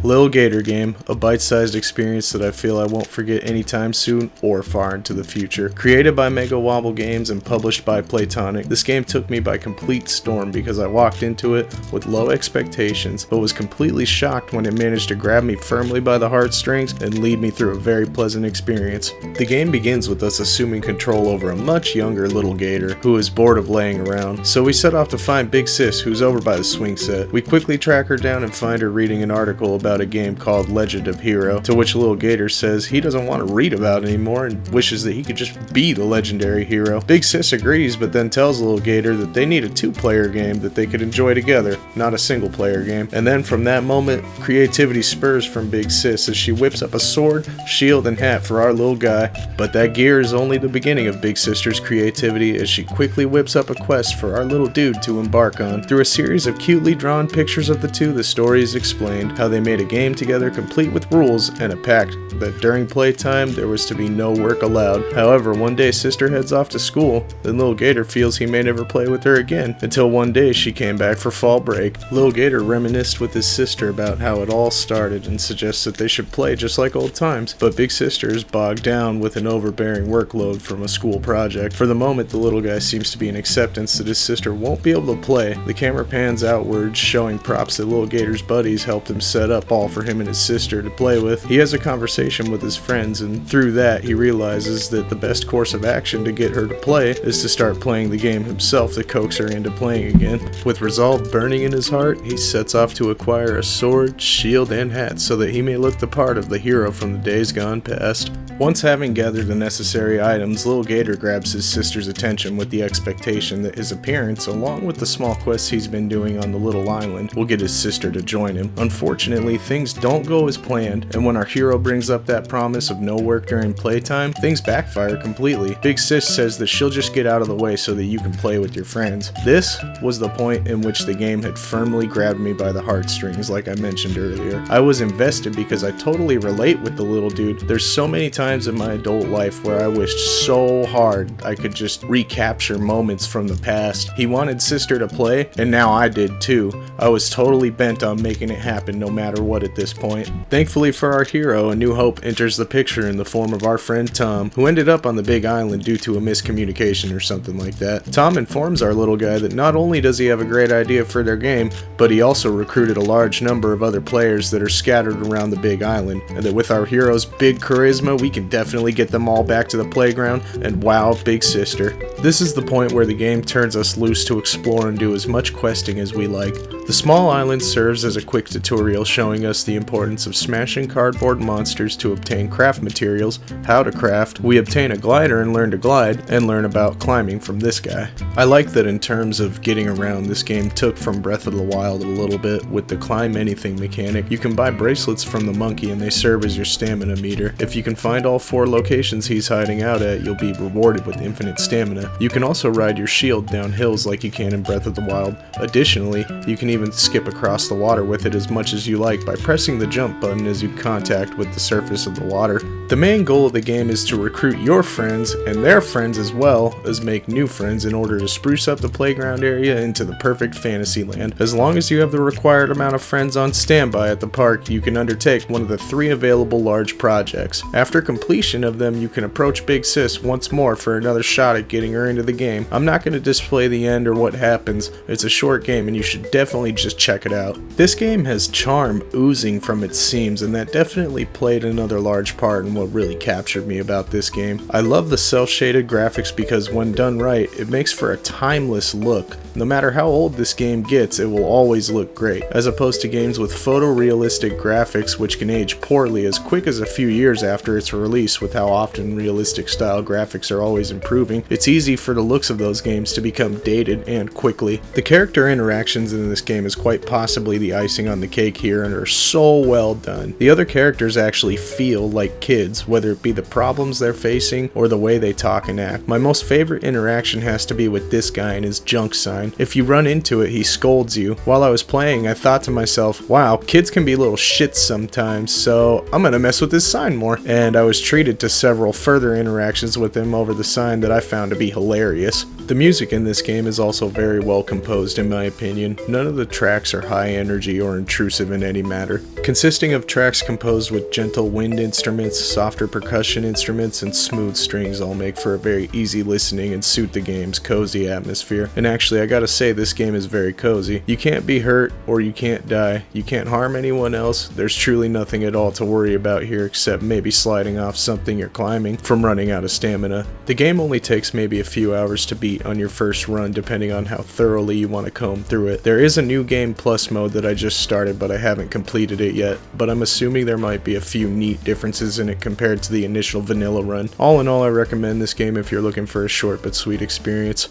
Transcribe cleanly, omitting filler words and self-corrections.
LIL Gator Game, a bite-sized experience that I feel I won't forget anytime soon or far into the future. Created by MegaWobble Games and published by Platonic, this game took me by complete storm because I walked into it with low expectations, but was completely shocked when it managed to grab me firmly by the heartstrings and lead me through a very pleasant experience. The game begins with us assuming control over a much younger little gator who is bored of laying around, so we set off to find Big Sis, who's over by the swing set. We quickly track her down and find her reading an article about a game called Legend of Hero, to which little gator says he doesn't want to read about it anymore and wishes that he could just be the legendary hero. Big Sis agrees, but then tells little gator that they need a two-player game that they could enjoy together, not a single-player game. And then from that moment, creativity spurs from Big Sis as she whips up a sword, shield, and hat for our little guy. But that gear is only the beginning of Big Sister's creativity as she quickly whips up a quest for our little dude to embark on. Through a series of cutely drawn pictures of the two, the story is explained how they made a game together complete with rules and a pact that during playtime there was to be no work allowed. However, one day Sister heads off to school, then little gator feels he may never play with her again, until one day she came back for fall break. Little gator reminisced with his sister about how it all started and suggests that they should play just like old times, but Big Sister is bogged down with an overbearing workload from a school project. For the moment, the little guy seems to be in acceptance that his sister won't be able to play. The camera pans outwards, showing props that little gator's buddies helped him set up all for him and his sister to play with. He has a conversation with his friends, and through that he realizes that the best course of action to get her to play is to start playing the game himself to coax her into playing again. With resolve burning in his heart, he sets off to acquire a sword, shield, and hat so that he may look the part of the hero from the days gone past. Once having gathered the necessary items, little gator grabs his sister's attention with the expectation that his appearance, along with the small quests he's been doing on the little island, will get his sister to join him. Unfortunately, things don't go as planned, and when our hero brings up that promise of no work during playtime, things backfire completely. Big Sis says that she'll just get out of the way so that you can play with your friends. This was the point in which the game had firmly grabbed me by the heartstrings, like I mentioned earlier. I was invested because I totally relate with the little dude. There's so many times in my adult life where I wished so hard I could just recapture moments from the past. He wanted Sister to play, and now I did too. I was totally bent on making it happen no matter what at this point. Thankfully for our hero, a new hope enters the picture in the form of our friend Tom, who ended up on the big island due to a miscommunication or something like that. Tom informs our little guy that not only does he have a great idea for their game, but he also recruited a large number of other players that are scattered around the big island, and that with our hero's big charisma, we can definitely get them all back to the playground and wow Big Sister. This is the point where the game turns us loose to explore and do as much questing as we like. The small island serves as a quick tutorial showing us the importance of smashing cardboard monsters to obtain craft materials, how to craft, we obtain a glider and learn to glide, and learn about climbing from this guy. I like that in terms of getting around, this game took from Breath of the Wild a little bit with the climb anything mechanic. You can buy bracelets from the monkey and they serve as your stamina meter. If you can find all 4 locations he's hiding out at, you'll be rewarded with infinite stamina. You can also ride your shield down hills like you can in Breath of the Wild. Additionally, you can even skip across the water with it as much as you like by pressing the jump button as you contact with the surface of the water. The main goal of the game is to recruit your friends and their friends as well as make new friends in order to spruce up the playground area into the perfect fantasy land. As long as you have the required amount of friends on standby at the park, you can undertake one of the 3 available large projects. After completion of them, you can approach Big Sis once more for another shot at getting her into the game. I'm not going to display the end or what happens. It's a short game and you should definitely just check it out. This game has charm oozing from its seams, and that definitely played another large part in what really captured me about this game. I love the cel-shaded graphics because when done right, it makes for a timeless look. No matter how old this game gets, it will always look great, as opposed to games with photorealistic graphics which can age poorly as quick as a few years after its release. With how often realistic style graphics are always improving, it's easy for the looks of those games to become dated and quickly. The character interactions in this game is quite possibly the icing on the cake here and are so well done. The other characters actually feel like kids, whether it be the problems they're facing or the way they talk and act. My most favorite interaction has to be with this guy and his junk sign. If you run into it, he scolds you. While I was playing, I thought to myself, wow, kids can be little shits sometimes, so I'm gonna mess with this sign more. And I was treated to several further interactions with him over the sign that I found to be hilarious. hilarious. The music in this game is also very well composed in my opinion. None of the tracks are high energy or intrusive in any matter. Consisting of tracks composed with gentle wind instruments, softer percussion instruments, and smooth strings all make for a very easy listening and suit the game's cozy atmosphere. And actually, I gotta say, this game is very cozy. You can't be hurt or you can't die. You can't harm anyone else. There's truly nothing at all to worry about here except maybe sliding off something you're climbing from running out of stamina. The game only takes maybe a few hours to beat on your first run depending on how thoroughly you want to comb through it. There is a new game plus mode that I just started but I haven't completed it yet, but I'm assuming there might be a few neat differences in it compared to the initial vanilla run. All in all, I recommend this game if you're looking for a short but sweet experience.